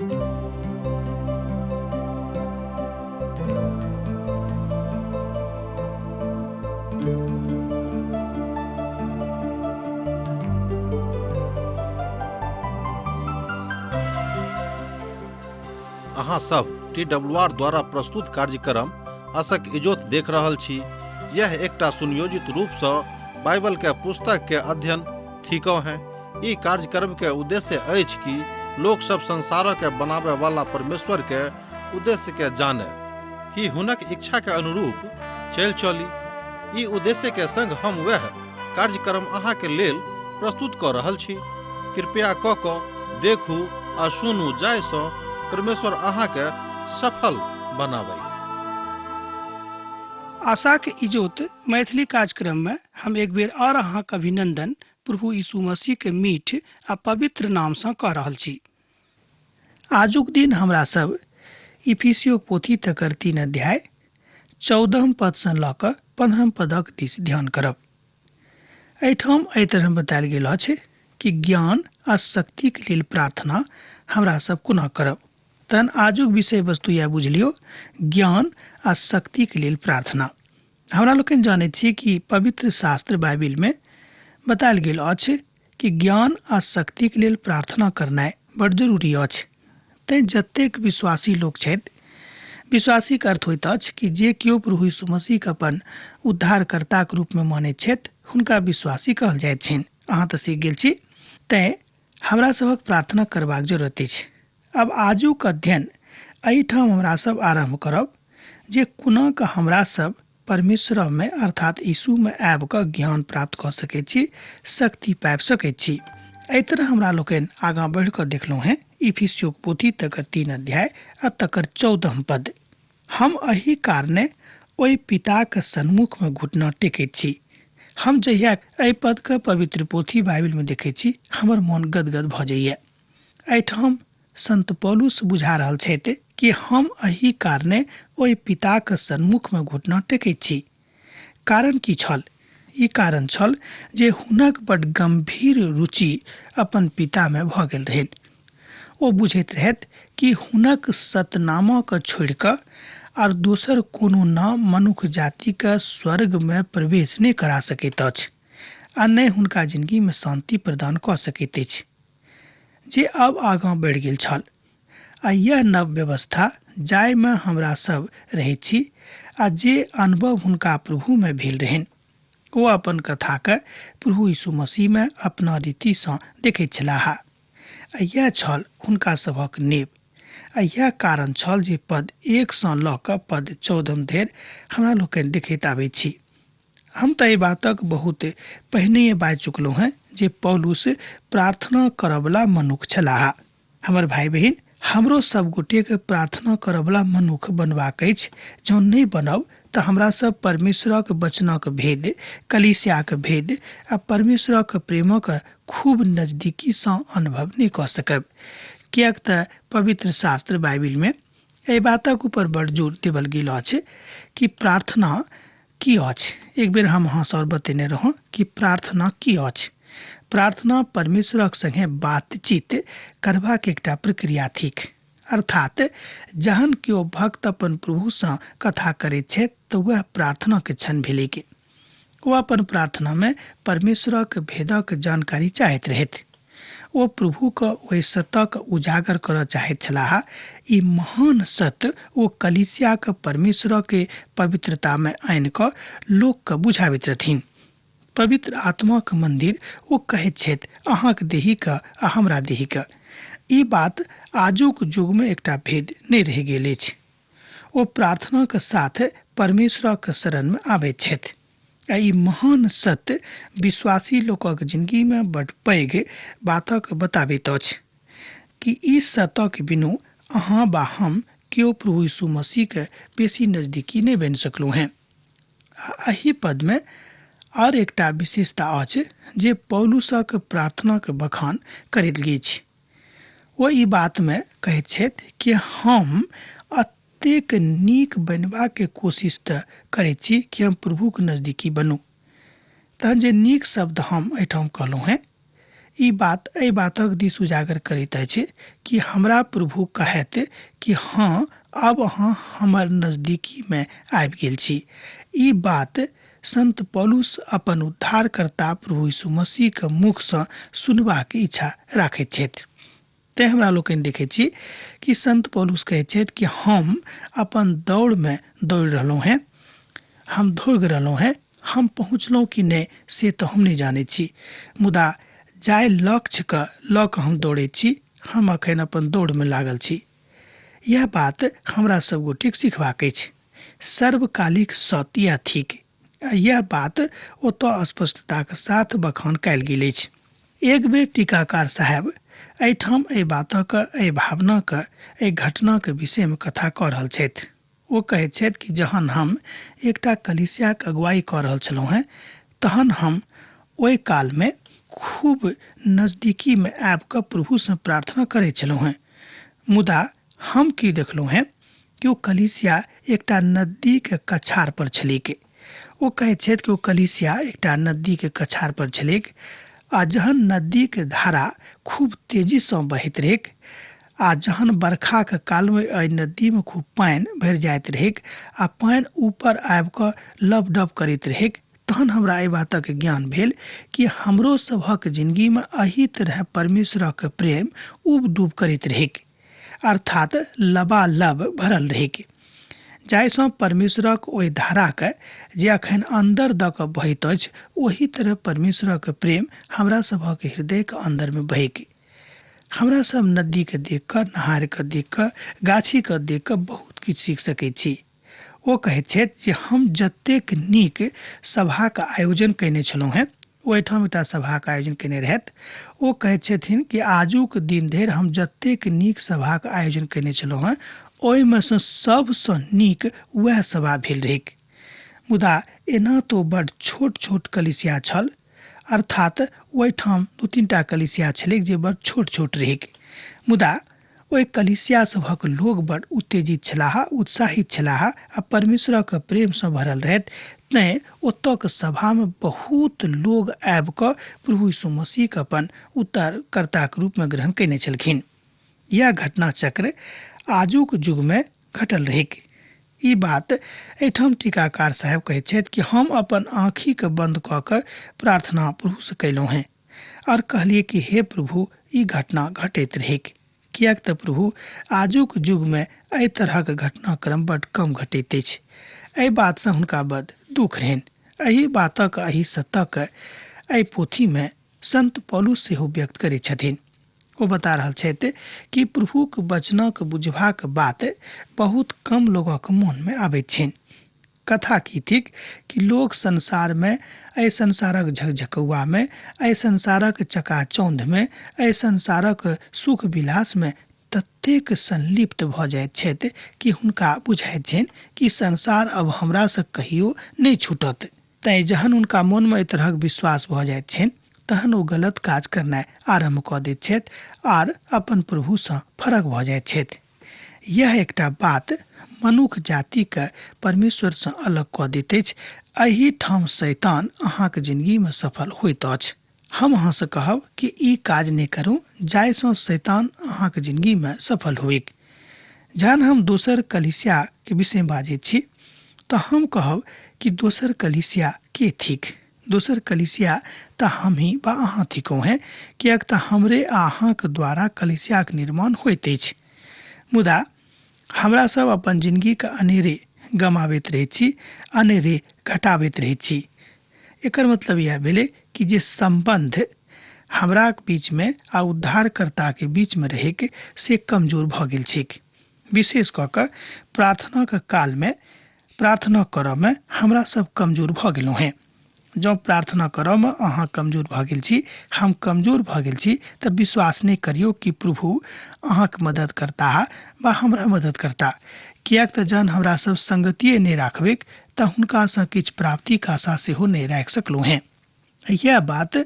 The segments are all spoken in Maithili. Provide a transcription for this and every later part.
अहाँ सब TWR द्वारा प्रस्तुत कार्यक्रम आशक इजोत देख रहल छी। यह एकटा सुनियोजित रूप से बाइबल के पुस्तक के अध्ययन थिको हैं। ई कार्यक्रम के उद्देश्य अछि कि लोग सब संसार के बनावे वाला परमेश्वर के उद्देश्य के जाने, कि हुनक इच्छा के अनुरूप चल चली। ई उद्देश्य के संग हम वह कार्यक्रम अहाँ के लेल प्रस्तुत कर रहल छी। कृपया क के देखू आ सुनू, जाय सो परमेश्वर अहाँ के सफल बनावे। आशा के इजोत मैथिली कार्यक्रम में हम एक बेर और अहाँ के अभिनंदन प्रभु यीशु मसीह के मीठ आ पवित्र नाम से कह रहल छी। आजुक दिन हमरा सब इफिसियो पोथी तकर 3 अध्याय 14 पद से ल क 15 पदक दिस ध्यान करब। एठाम एहि तरह बतायल गेल अछि कि ज्ञान आ शक्ति के लेल प्रार्थना हमरा सब कोना करब। तहन आजुक विषय वस्तु यह बुझलियो, ज्ञान आ शक्ति के लेल प्रार्थना। हमरा लोकनि जानै छी कि पवित्र शास्त्र बाइबिल में बतायल गेल अछि कि ज्ञान आ शक्ति के लेल प्रार्थना करनाइ बड़ जरूरी अछि। तैं जतेक विश्वासी लोग छथि, विश्वासी के अर्थ होइत अछि कि जे केओ प्रभु यीशु मसीह के अपन उद्धारकर्ता के रूप में मानैत छथि, हुनका विश्वासी कहल जाइत छनि। अहाँ तऽ सीख गेल छी। तैं हमरा सबक प्रार्थना करबाक जरूरत अछि। अब आजुक अध्ययन एहिठाम हमरा सब आरंभ करब जे कोना के हमरा सब परमेश्वर में अर्थात यीशु में आबि कऽ ज्ञान प्राप्त कऽ सकैत छी, शक्ति पाबि सकैत छी। एहि तरह हमरा लोकनि आगाँ बढ़ि कऽ देखलहुँ हैं इफिसियो पोथी तकर 3 अध्याय आ तकर 14 पद। हम एही कारणे ओहि पिता के सन्मुख में घुटना टेकैत छी। हम जहिया एहि पद के पवित्र पोथी बाइबिल में देखैत छी, हमर मन गदगद भऽ जाइए। एहिठाम संत पौलुस बुझा रहल छथि कि हम एही कारणे ओहि पिता के सन्मुख में घुटना टेकैत छी। कारण की छल? ई कारण छल जे हुनक बड़ गंभीर रुचि अपन पिता में भऽ गेल रहनि। ओ बुझैत रहथि कि हुनक सतनामा के छोड़ि कऽ आर दोसर कोनो नाम मनुष्य जाति के स्वर्ग में प्रवेश नहि करा सकैत अछि आ नहि हुनका जिंदगी में शांति प्रदान कऽ सकैत अछि, जे अब आगाँ बढ़ि गेल छल। आ यह नव व्यवस्था जाय में हमरा सब रहैत छी आ जे अनुभव हुनका प्रभु में भेल रहनि, ओ अपन कथा के प्रभु यीशु मसीह में अपना रीति से देखैत छलाह। आ यह छल हुनका सभक नेब। आ यह कारण छल जे पद 1 से ल क पद 14 धरि हमरा लोकनि देखैत आबैत छी। हम तऽ एहि बातक बहुत पहिने बाजि चुकलहुँ हैं जे पौलुस प्रार्थना करबला मनुष्य छलाह। हमर भाई बहिन, हमरो सब गोटे के प्रार्थना करबला मनुष्य बनबाक अछि। जँ नहि बनब तऽ हमरा सब परमेश्वरक वचनक भेद, कलीसियाक भेद आ परमेश्वरक प्रेमक खूब नजदीकी से अनुभव नहीं कऽ सकब। कियाक तऽ पवित्र शास्त्र बाइबिल में एहि बातक ऊपर बड़ जोर देवल गेल अछि कि प्रार्थना की अछि। एक बेर हम अहाँ सब बतेने रहौं कि प्रार्थना की अछि। प्रार्थना परमेश्वरक संगे बातचीत करबाक एकटा प्रक्रिया थिक। अर्थात जहन केओ भक्त अपन प्रभु से कथा करैत छथि तऽ वह प्रार्थना के क्षण भेलै कि ओ अपन प्रार्थना में परमेश्वरक भेदक जानकारी चाहैत रहथि। ओ प्रभु के ओहि सत्यक उजागर करऽ चाहैत छलाह। ई महान सत्य ओ कलीसिया के परमेश्वर के पवित्रता में आनि कऽ लोक के बुझाबैत रहथिन। पवित्र आत्मा के मंदिर ओ कहैत छथि, अहाँक देही के आ हमरा देही के। ई बात आजुक युग में एकटा भेद नहीं रह गेल अछि। ओ प्रार्थना के साथ परमेश्वर के शरण में आबैत छथि। आ ई महान सत्य विश्वासी लोकक जिंदगी में बड़ पैघ बातक बताबैत अछि कि ई सत्यक बिनु अहाँ बा हम केओ प्रभु यीशु मसीह के बेसी नजदीकी नहीं बनि सकलहुँ हैं। एही पद में और एकटा विशेषता अछि जे पौलुसक प्रार्थना के बखान करैत गेल छी। ओ ई बात में कहैत छथि कि हम एतेक नीक बनबा के कोशिश तऽ करैत छी कि हम प्रभु के नजदीकी बनू। तहन जे नीक शब्द हम एहिठाम कहलहुँ हैं, ई बात एहि बातक दिस उजागर करैत अछि कि हमरा प्रभु कहैत कि हाँ, अब अहाँ हमर नजदीकी में आबि गेल छी। ई बात संत पौलुस अपन उद्धारकर्ता प्रभु यीशु मसीह के मुख से सुनबाक इच्छा राखैत छथि। तैं हमरा लोकनि देखैत छी कि संत पौलुस कहैत छथि कि हम अपन दौड़ में दौड़ रहलहुँ हैं, हम धोग रहलहुँ हैं, हम पहुँचलहुँ कि नहि से तो हम नहीं जानै छी, मुदा जाय लक्ष्य के लऽ कऽ हम दौड़ैत छी, हम अखन अपन दौड़ में लागल छी। यह बात हमरा सब गोटेक सिखबाक अछि, सर्वकालिक सत्य या थिक। यह बात ओतऽ स्पष्टता के साथ बखान कयल गेल अछि। एक बेर टीकाकार साहब एहिठाम एहि बातक, एहि भावनाक, एहि घटनाक विषय में कथा कऽ रहल छथि। ओ कहैत छथि कि जहन हम एकटा कलीसियाक अगुवाई कऽ रहल छलहुँ हैं, तहन हम ओहि काल में खूब नजदीकी में आबि कऽ प्रभु से प्रार्थना करैत छलहुँ हैं। मुदा हम की देखलहुँ हैं कि ओ कलीसिया एकटा नदी के कछार पर छलीक। ओ कहैत छथि कि ओ कलीसिया एकटा नदी के कछार पर छलीक, आ जहन नदी के धारा खूब तेजी से बहैत रहेक, आ जहन बरखा के काल में एहि नदी में खूब पानि भरि जाइत रहेक, आ पानि ऊपर आबि कऽ लबडब करैत रहेक, तहन हमरा एहि बातक ज्ञान भेल कि हमरो सभक जिंदगी में एही तरह परमेश्वरक प्रेम उब डूब करैत रहेक, अर्थात लबालब भरल रहेक, जाहिसँ परमेश्वरक ओहि धाराके जे अखन अन्दर दऽ कऽ बहैत अछि, ओही तरह परमेश्वरक प्रेम हमरा सभक हृदयके अन्दर में बहैक। हमरा सब नदी के देख कऽ, नहार के देख कऽ, गाछी के देख कऽ बहुत किछु सीख सकैत छी। ओ कहैत छथि जे हम जतेक नीक सभाक आयोजन कयने छलहुँ हैं, ओहिठाम एकटा सभाक आयोजन कयने रहथि। ओ कहैत छथिन कि आजुक दिन धरि हम जतेक नीक सभाक आयोजन कयने छलहुँ हैं, ओहिमे सँ सबसँ नीक वएह सभा भेल रहेक। मुदा एना तो बड़ छोट छोट कलीसिया छल, अर्थात ओहिठाम 2-3टा कलीसिया छलैक जे बड़ छोट छोट रहेक। मुदा ओहि कलीसिया सभक लोग बड़ उत्तेजित छलाह, उत्साहित छलाह, आ परमेश्वरक प्रेम सँ भरल रहथि। तैं ओतऽक सभा में बहुत लोग आबि कऽ प्रभु यीशु मसीह के अपन उद्धारकर्ताक रूप में ग्रहण कयने छलखिन। यह घटना चक्र आजुक युग में घटल रहेक। ई बात एहिठाम टीकाकार साहब कहैत छथि कि हम अपन आँखि के बंद कऽ कऽ प्रार्थना प्रभु से कयलहुँ हैं, और कहलिए कि हे प्रभु, ई घटना घटैत रहेक, किएक तऽ प्रभु आजुक युग में एहि तरहक घटनाक्रम बड्ड कम घटैत अछि। एहि बात से हुनका बड़ दुख रहनि। एहि बातक, एहि सत्यक एहि पोथी में संत पौलुस सेहो व्यक्त करैत छथिन। ओ बता रहल छथि कि प्रभुक वचनक बुझबाक बात बहुत कम लोगक मन में आबैत छनि। कथा की थिक कि लोग संसार में, एहि संसारक झकझकौआ में, एहि संसारक चकाचौंध में, एहि संसारक सुख विलास में ततेक संलिप्त भऽ जाइत छथि कि हुनका बुझाइत छनि कि संसार अब हमरा से कहियो नहीं छूटत। तैं जहन हुनका मन में एहि तरहक विश्वास भऽ जाइत छनि, तहन ओ गलत काज करनाइ आरम्भ कऽ दैत छथि आर अपन प्रभु सँ फरक भऽ जाइत छथि। यह एकटा बात मनुख जाति के परमेश्वर सँ अलग कऽ दैत अछि। एही ठाम शैतान अहाँक जिंदगी में सफल होइत अछि। हम अहाँ से कहब कि ई काज नहीं करू जाहिसँ शैतान अहाँक जिंदगी में सफल होइक। जहन हम दोसर कलीसिया के विषय बाजैत छी, तऽ हम कहब कि दोसर कलीसिया के थिक। दोसर कलीसिया तऽ हम ही बा अहाँ थिकहुँ हैं, किएक तऽ हमरे आ अहाँक द्वारा कलीसियाक निर्माण होइत अछि। मुदा हमरा सब अपन जिंदगी के अनेरे गमाबैत रहैत छी, अनेरे घटाबैत रहैत छी। एकर मतलब यह भेलै कि जे संबंध हमरा बीच में आ उद्धारकर्ता के बीच में रहेके से कमजोर भऽ गेल छैक। विशेष कऽ कऽ प्रार्थना के काल में, प्रार्थना करऽ में हमरा सब कमजोर भऽ गेलहुँ हैं। जँ प्रार्थना करऽ में अहाँ कमजोर भऽ गेल छी, हम कमजोर भऽ गेल छी, तऽ विश्वास नहीं करियौ कि प्रभु अहाँके मदद करता वा हमरा मदद करता। किएक तऽ जहन हमरा सब संगतिये नहीं राखबैक, तऽ हुनका सँ किछु प्राप्तिक आशा सेहो नहीं राखि सकलहुँ हैं। यह बात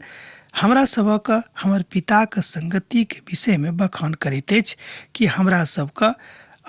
हमरा सबक हमर पिताक संगति के विषय में बखान करैत अछि कि हमरा सबके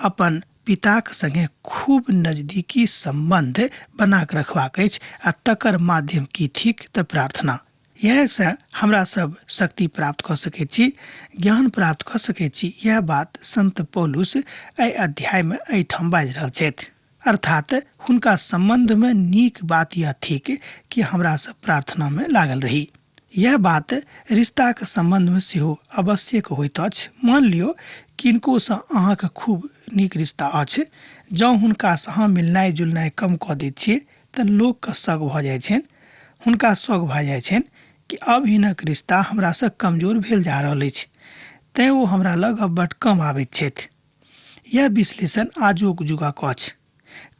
अपन पिताक संगे खूब नजदीकी संबंध बना कऽ रखबाक अछि, आ तकर माध्यम की थिक तऽ प्रार्थना। यह से हमरा सब शक्ति प्राप्त कर सके छी, ज्ञान प्राप्त कर सके छी। यह बात संत पौलुस एहि अध्याय में एहिठाम बाजि रहल छथि। अर्थात हुनका संबंध में नीक बात यह थिक कि हमरा सब प्रार्थना में लागल रही। यह बात रिश्ता के संबंध में सेहो आवश्यक होइत अछि। मान लियो किनको से अहाँके खूब नीक रिश्ता अछि, जँ हुनका से अहाँ मिलनाइ जुलनाइ कम कऽ दै छियै तऽ लोक के शक भऽ जाइ छनि, हुनका शक भऽ जाइ छनि कि अब हिनक रिश्ता हमरा से कमजोर भेल जा रहल अछि, तैँ ओ हमरा लग अब बड्ड कम आबैत छथि। यह विश्लेषण आजुक युगक अछि।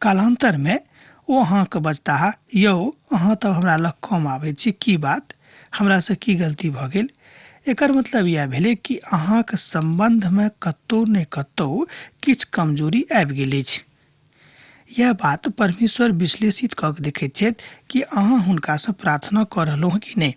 कालांतर में ओ अहाँके बजताह, यौ अहाँ तऽ हमरा लग कम आबैत छी, की बात, हमरा से की गलती भऽ गेल। एकर मतलब यह भेलै कि अहाँके संबंध में कतौ ने कतौ किछु कमजोरी आबि गेल अछि। यह बात परमेश्वर विश्लेषित कऽ के देखैत छथि कि अहाँ हुनका से प्रार्थना कऽ रहलहुँ हँ कि नहि।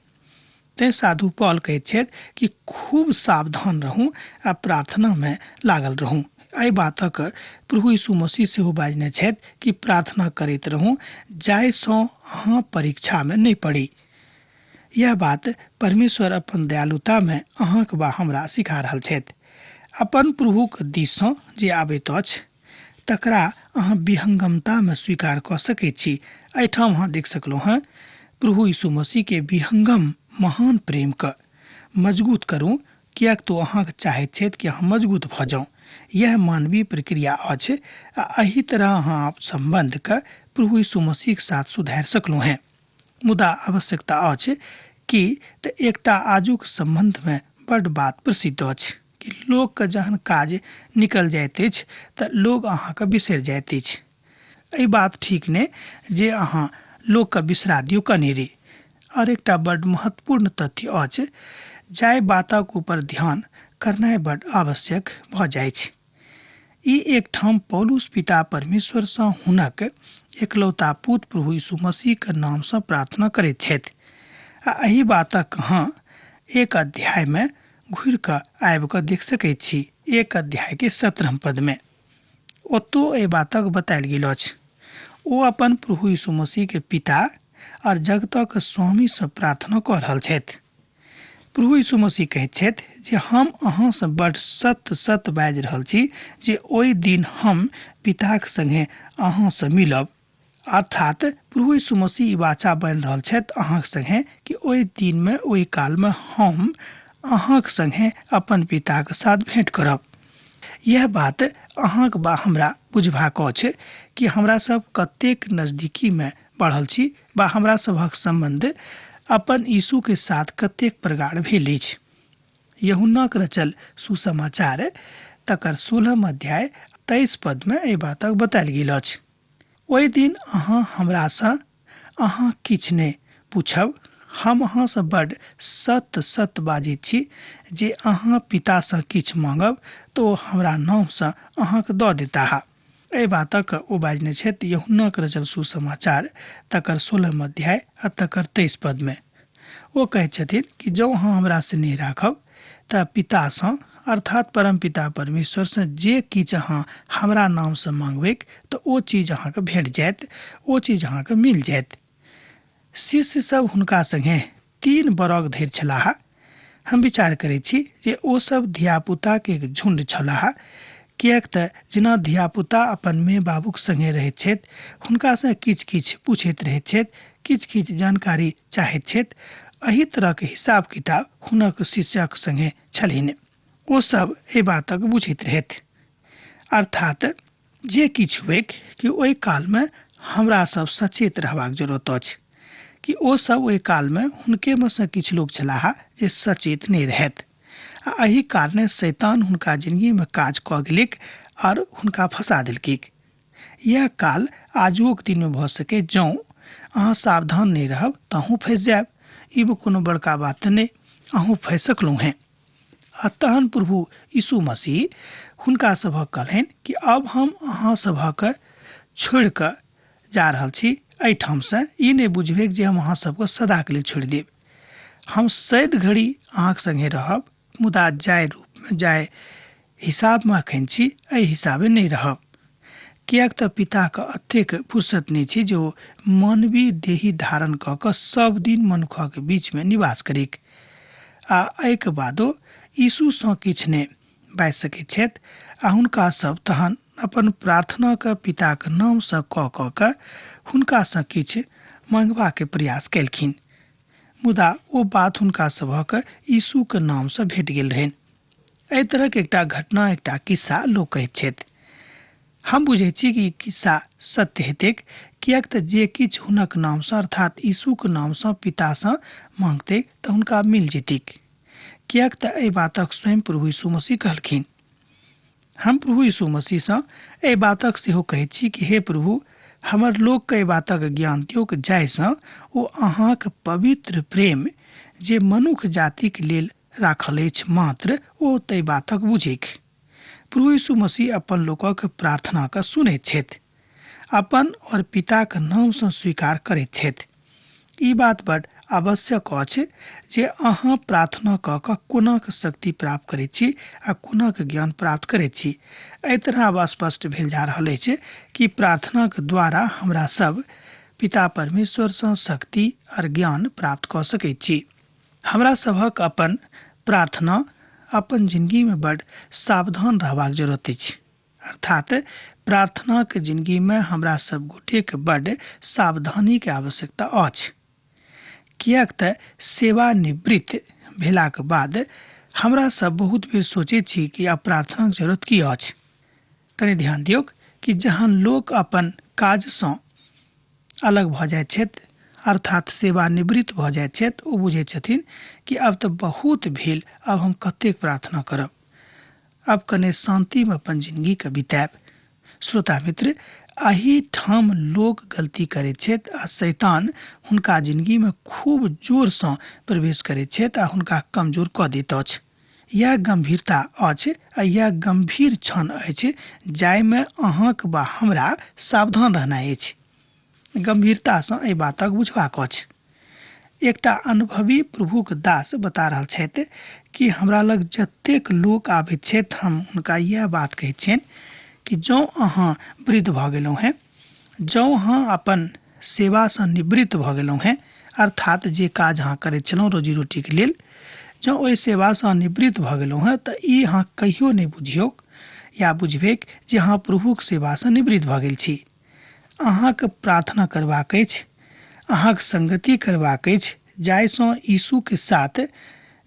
तैँ साधु पौल कहैत छथि कि खूब सावधान रहूँ आ प्रार्थना में लागल रहूँ। एहि बातक प्रभु यीशु मसीह सेहो बाजने छथि कि प्रार्थना करैत रहूँ, जाहिसँ अहाँ परीक्षा में नहि पड़ी। यह बात परमेश्वर अपन दयालुता में अहाँके वा हमरा सिखा रहल छथि। अपन प्रभुक दिससँ जे आबैत अछि तकरा अहाँ विहंगमता में स्वीकार कऽ सकैत छी। एहिठाम अहाँ देख सकलहुँ हैं प्रभु यीशु मसीह के विहंगम महान प्रेम के मजबूत करूँ, किएक तो अहाँके चाहैत छथि कि अहाँ मजबूत भऽ जाउ। यह मानवीय प्रक्रिया अछि आ एही तरह अहाँ संबंध के प्रभु यीशु मसीह के साथ सुधार सकलहुँ हैं। मुदा आवश्यकता अछि कि तऽ एकटा आजुक संबंध में बड्ड बात प्रसिद्ध अछि कि लोक के जहन काज निकल जाइत अछि तऽ लोग अहाँके बिसरि जाइत अछि। एहि बात ठीक नहि जे अहाँ लोक के बिसरा दियौ कनेरे। और एकटा बड्ड महत्वपूर्ण तथ्य अछि, जाहि बातक ऊपर ध्यान करनाइ बड्ड आवश्यक भऽ जाइ छै। ई एकठाम पौलुस पिता परमेश्वर सँ हुनक एकलौता पुत्र प्रभु यीशु मसीह के नाम सँ प्रार्थना करैत छथि। आ एहि बातक अहाँ एक अध्याय में घुरि कऽ आबि कऽ देख सकैत छी। एक अध्याय के 17 पद में ओतौ एहि बातक बतायल गेल अछि। ओ अपन प्रभु यीशु मसीह के पिता और जगतक स्वामी से प्रार्थना कऽ रहल छथि। प्रभु यीशु मसीह कहैत छथि जे हम अहाँ से बड्ड सत्य सत्य बाजि रहल छी जे ओहि दिन हम पिताक संगे अहाँ से मिलब। अर्थात प्रभु यीशु मसीह ई वाचा बनि रहल छथि अहाँके संगे कि ओहि दिन में ओहि काल में हम अहाँके संगे अपन पिताके साथ भेंट करब। यह बात अहाँके बा हमरा बुझबाक अछि कि हमरा सब कतेक नजदीकी में बढ़ल छी, बा हमरा सभक संबंध अपन यीशु के साथ कतेक प्रगाढ़ भेल अछि। यूहन्नाक रचल सुसमाचार तकर 16 अध्याय 23 पद में एहि बातक बतायल गेल अछि। ओहि दिन अहाँ हमरा सँ अहाँ किछु नहि पूछब, हम अहाँ सँ बड्ड सत्य सत्य बाजैत छी जे अहाँ पिता सँ किछु मांगब तऽ ओ हमरा नाम सँ अहाँके दऽ देताह। एहि बातक ओ बाजने छथि यूहन्नाक रचल सुसमाचार तकर 16 अध्याय आ तकर 23 पद में। ओ कहैत छथिन कि जँ अहाँ हमरा से नहि राखब तऽ पिता सँ अर्थात परम पिता परमेश्वर से जे किछु अहाँ हमरा नाम से मांगबै तऽ ओ चीज अहाँके भेट जायत, ओ चीज अहाँके मिल जायत। शिष्य सब हुनका संगे 3 बरख धरि छलाह। हम विचार करैत छी जे ओ सब धियापुता के एक झुंड छलाह, किएक तऽ जेना धियापुता अपन माय बाबूक संगे रहैत छथि, हुनका से किछु किछु पूछैत रहैत छथि, किछु किछु जानकारी चाहैत छथि। एही तरह के हिसाब किताब हुनक शिष्यक संगे छलनि। ओ सब एहि बातक बुझैत रहथि। अर्थात जे किछु हुएक कि ओहि काल में हमरा सब सचेत रहबाक जरूरत अछि कि ओ सब ओहि काल में हुनके में से किछु लोग छलाह जे सचेत नहि रहथि। आ एही कारणे शैतान हुनका जिंदगी में काज कऽ गेलिक और हुनका फंसा देलकिक। यह काल आजुक दिन में भऽ सके, जँ अहाँ सावधान नहीं रहब तऽ अहूँ फंस जायब। ई में कोनो बड़का बात नहीं, अहूँ फंस सकलहुँ हैं। आ तहन प्रभु यीशु मसीह हुनका सभक कहलनि कि अब हम अहाँ सभक छोड़ि कऽ जा रहल छी एहिठाम से। ई नहीं बुझबै जे हम अहाँ सबके सदा के लिए छोड़ि देब। हम सैद घड़ी अहाँके संगे रहब, मुदा जाय रूप में जाय हिसाब में अखन छी, एहि हिसाबे नहीं रहब। कियाक तऽ पिताक अतेक फुर्सत नहि छै जो मानवीय देही धारण कऽ कऽ सब दिन मनुखक बीचमे निवास करिक। आ एहिके बादो यीशुसँ किछु नहि बाजि सकैत छथि आ हुनका सब तहन अपन प्रार्थनाक पिताक नामसँ कऽ कऽ हुनकासँ किछु मंगबाक प्रयास केलखिन, मुदा ओ बात हुनका सभक यीशुक नामसँ भेट गेल रहनि। एहि तरहक एकटा घटना, एकटा किस्सा लोक कहैत छथि। हम बुझैत छी कि ई किस्सा सत्य हेतैक, किएक तऽ जे किछु हुनक नामसँ अर्थात यीशुक नामसँ पितासँ माँगतै तऽ हुनका मिल जेतैक, किएक तऽ एहि बातक स्वयं प्रभु यीशु मसीह कहलखिन। हम प्रभु यीशु मसीहसँ एहि बातक सेहो कहैत छी कि हे प्रभु, हमर लोकके एहि बातक ज्ञान दियौक जाहिसँ ओ अहाँक पवित्र प्रेम जे मनुष्य जातिक लेल राखल अछि मात्र ओ ताहि बातक बुझैक। प्रभु यीशु मसीह अपन लोकक प्रार्थनाके सुनैत छथि, अपन और पिताक नामसँ स्वीकार करैत छथि। ई बात बड आवश्यक अछि जे अहाँ प्रार्थना कऽ कऽ कोनाक शक्ति प्राप्त करैत छी आ कोनाक ज्ञान प्राप्त करैत छी। एहि तरह आब स्पष्ट भेल जा रहल अछि कि प्रार्थनाक द्वारा हमरा सब पिता परमेश्वरसँ शक्ति और ज्ञान प्राप्त कऽ सकैत छी। हमरा सभक अपन प्रार्थना अपन जिंदगीमे बड सावधान रहबाक जरूरत अछि। अर्थात प्रार्थनाक जिंदगीमे हमरा सब गोटेक बड सावधानीके आवश्यकता अछि, किएक तऽ सेवानिवृत्त भेलाक बाद हमरा सब बहुत बेर सोचैत छी कि आब प्रार्थनाक जरूरत की अछि। कनि ध्यान दियौक कि जहन लोक अपन काजसँ अलग भऽ जाइत छथि अर्थात सेवानिवृत्त भऽ जाइत छथि, ओ बुझैत छथिन कि आब तऽ बहुत भेल, आब हम कतेक प्रार्थना करब, अब कने शांतिमे अपन जिंदगीके बिताएब। श्रोता मित्र, एही ठाम लोग गलती करैत छथि आ शैतान हुनका जिंदगीमे खूब जोरसँ प्रवेश करैत छथि आ हुनका कमजोर कऽ दैत अछि। यह गंभीरता अछि आ यह गंभीर क्षण अछि जाहिमे अहाँक वा हमरा सावधान रहनाइ अछि। गंभीरतासँ एहि बातक बुझबाक अछि। एकटा अनुभवी प्रभुक दास बता रहल छथि कि हमरा लग जतेक लोक आबैत छथि हम हुनका यह बात कहैत छियनि कि जँ अहाँ वृद्ध भऽ गेलहुँ हैं, जँ अहाँ अपन सेवासँ निवृत्त भऽ गेलहुँ हैं अर्थात जे काज अहाँ करैत छलहुँ रोजी रोटीके लेल, जँ ओहि सेवासँ निवृत्त भऽ गेलहुँ हैं तऽ ई अहाँ कहियो नहि बुझियौक या बुझबेक जे अहाँ प्रभुक सेवासँ निवृत्त भऽ गेल छी। अहाँके प्रार्थना करबाक अछि, अहाँके संगति करबाक अछि जाहिसँ यीशुके साथ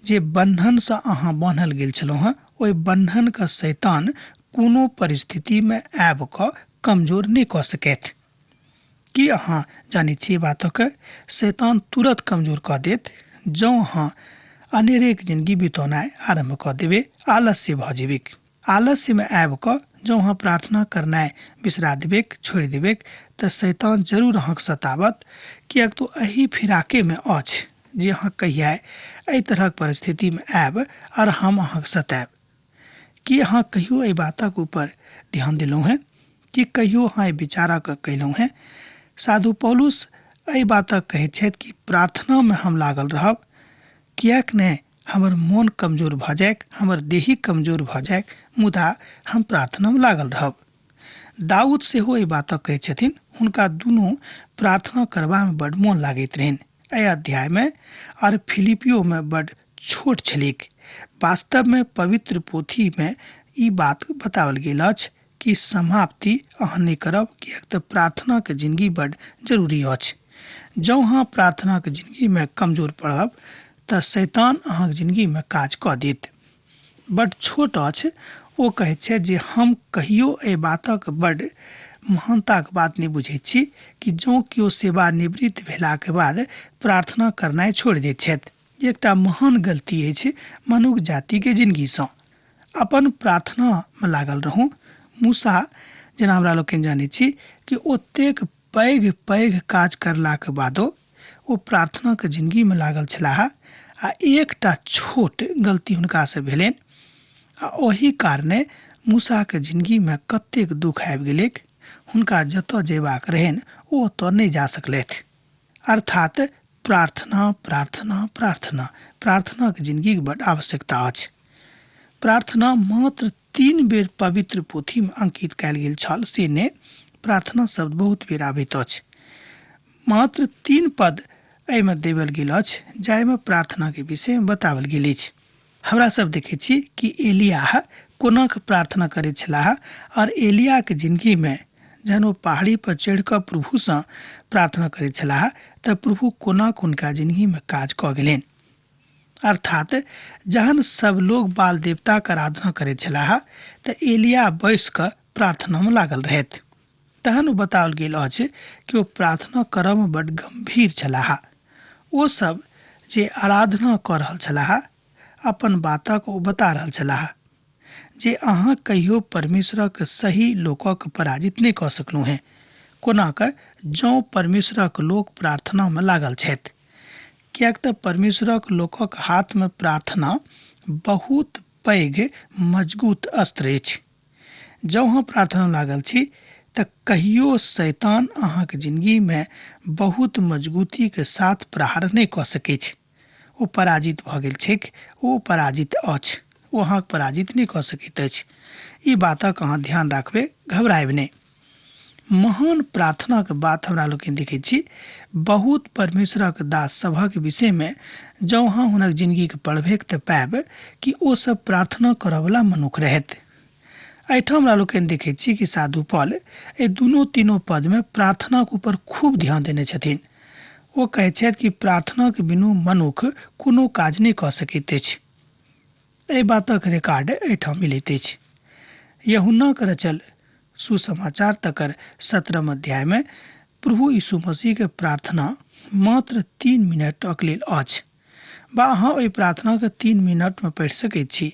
जे बन्धनसँ अहाँ बान्हल गेल छलहुँ हैं ओहि बन्धनके शैतान कोनो परिस्थितिमे आबि कऽ कमजोर नहि कऽ सकैत। की अहाँ जानै छियै बातके? शैतान तुरंत कमजोर कऽ देत जँ अहाँ अनेरेक जिंदगी बितौनाइ आरम्भ कऽ देबै, आलस्य भऽ जेबै। आलस्यमे आबि कऽ जँ अहाँ प्रार्थना करनाइ बिसरा देबैक, छोड़ि देबैक तऽ शैतान जरूर अहाँके सतावत, किएक तऽ एही फिराकेमे अछि जे अहाँ कहिया एहि तरहक परिस्थितिमे आयब और हम अहाँके सतायब। कि अहाँ कहियो एहि बातक ऊपर ध्यान देलहुँ हैं कि कहियो अहाँ एहि विचारक कयलहुँ हैं? साधु पौलुस एहि बातक कहैत छथि कि प्रार्थनामे हम लागल रहब, किएक नहि हमर मोन कमजोर भऽ जायक, हमर देही कमजोर भऽ जायक, मुदा हम प्रार्थनामे लागल रहब। दाऊद सेहो एहि बातक कहैत छथिन, हुनका दुनू प्रार्थना करबामे बड मोन लागैत रहनि। एहि अध्यायमे और फिलिपियोमे बड छोट छलिक। वास्तवमे पवित्र पोथीमे ई बात बताओल गेल अछि कि समाप्ति अहाँ नहि करब, किएक तऽ प्रार्थनाके जिंदगी बड जरूरी अछि। जँ अहाँ प्रार्थनाके जिंदगीमे कमजोर पड़ब तऽ शैतान अहाँके जिंदगीमे काज कऽ देत। बड छोट अछि। ओ कहैत छै जे हम कहियो एहि बातक बड महानताक बात नहि बुझैत छी कि जँ केओ सेवानिवृत्त भेलाके बाद प्रार्थना करनाइ छोड़ि दैत छथि। एकटा महान गलती अछि मनुष्य जातिके जिंदगीसँ। अपन प्रार्थनामे लागल रहू। मूसा जेना हमरा लोकनि जानै छी कि ओतेक पैघ पैघ काज करलाक बादो ओ प्रार्थनाके जिंदगीमे लागल छलाह आ एकटा छोट गलती हुनकासँ भेलनि आ ओही कारणे मूसाके जिंदगीमे कतेक दुख आबि गेलैक। हुनका जतऽ जेबाक रहनि ओ ओतऽ नहि जा सकलथि। अर्थात प्रार्थना प्रार्थना प्रार्थना प्रार्थनाके जिंदगीके बड आवश्यकता अछि। प्रार्थना मात्र 3 बेर पवित्र पोथी में अंकित कयल गेल छल से ने प्रार्थना शब्द बहुत बेर आबैत अछि। मात्र 3 पद एहिमे देवल गेल अछि जाहिमे प्रार्थना के विषय में बतावल गेल अछि। हमरा सब देखे छी कि एलिया कोना के प्रार्थना करे छलाह और एलिया के जिंदगी में जहन वो पहाड़ी पर चढ़ कर प्रभु से प्रार्थना करे छलाह तब प्रभु कोना उनका जिंदगी में काज क गेलेन। अर्थात जहन सब लोग बाल देवता के आराधना करे छलाह त एलिया बैस कर प्रार्थना में लागल रहत। तहन वो बताओल गेल अछि कि वो प्रार्थना करम में बड़ गंभीर छलाह। वो सब जे आराधना कर रहल छलाह अपन बातक ओ बता रहल छलाह जे अहाँ कहियो परमेश्वरक सही लोकक पराजित नहीं कऽ सकलहुँ हैं। कोना कऽ जँ परमेश्वरक लोक प्रार्थना में लागल छथि, किएक तऽ परमेश्वरक लोकक हाथ में प्रार्थना बहुत पैघ मजबूत अस्त्र अछि। जँ अहाँ प्रार्थना लागल छी तऽ कहियो शैतान अहाँके जिंदगी में बहुत मजबूती के साथ प्रहार नहीं कऽ सकै छै। ओ पराजित भऽ गेल छैक, ओ पराजित अछि, ओ अहाँके पराजित नहीं कऽ सकैत अछि। ई बातक अहाँ ध्यान राखबे, घबराएब नहीं। महान प्रार्थना के बात हमरा लोग देखे छी बहुत परमेश्वरक दास सभक विषय में जँ अहाँ हुनक जिंदगी के पढ़बे तऽ पाएब कि ओ सब प्रार्थना करयवला मनुख रहत। एहिठाम हमरा लोग देखे छी कि साधु पौल ए दुनू तीनों पद में प्रार्थना के ऊपर खूब ध्यान देने छथिन। वो कहै छथि कि प्रार्थना के बिनु मनुख कोनो काज नहीं कऽ सकैत अछि। एहि बातक रिकॉर्ड एहिठाम मिलैत अछि। यूहन्ना के रचल सुसमाचार तकर 17 अध्याय में प्रभु यीशु मसीह के प्रार्थना मात्र 3 मिनटक लेल अछि। बा अहाँ ओहि प्रार्थना के 3 मिनट में पढ़ि सकैत छी,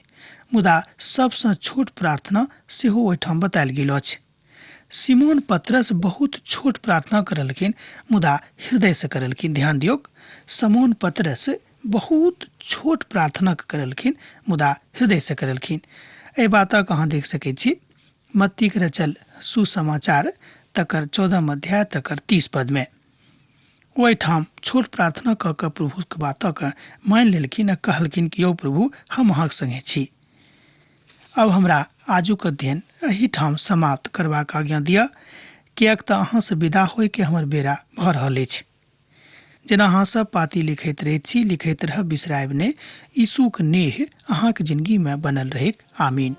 मुदा सबसँ छोट प्रार्थना सेहो ओहिठाम बतायल गेल अछि। सिमोन पतरस बहुत छोट प्रार्थना करलखिन मुदा हृदय से करलखिन। ध्यान दियौक, सिमोन पतरस बहुत छोट प्रार्थना करलखिन मुदा हृदय से करलखिन। एहि बातक अहाँ देख सकैत छी मत्ती के रचल सुसमाचार तकर 14 अध्याय तकर 30 पद में। ओहिठाम छोट प्रार्थना कऽ कऽ प्रभु के बातक मानि लेलखिन आ कहलखिन कि यौ प्रभु हम अहाँके संगे छी। अब हमरा आजुक अध्ययन एही ठाम समाप्त करबाक आज्ञा दिअ, किएक तऽ अहाँ से विदा होय के हमर बेरा भऽ रहल अछि। जेना अहाँ सब पाती लिखैत रहैत छी, लिखैत रह, बिसरायब नहि। यीशुक नेह अहाँके जिंदगी में बनल रहै। आमीन।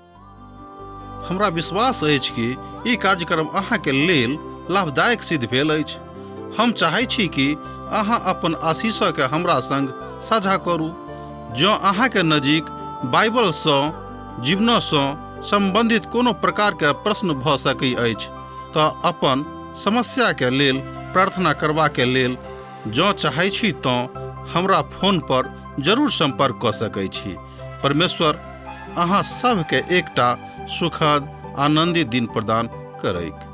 हमरा विश्वास अछि कि ई कार्यक्रम अहाँके लेल लाभदायक सिद्ध भेल अछि। हम चाहै छी कि अहाँ अपन आशीषके हमरा संग साझा करू। जँ अहाँके नजीक बाइबलसँ जीवनसँ संबंधित कोनो प्रकारके प्रश्न भऽ सकैत अछि तऽ अपन समस्याके लेल प्रार्थना करबाके लेल जँ चाहै छी तऽ हमरा फोन पर जरूर संपर्क कऽ सकैत छी। परमेश्वर अहाँ सबके एकटा सुखद आनंदित दिन प्रदान करैक।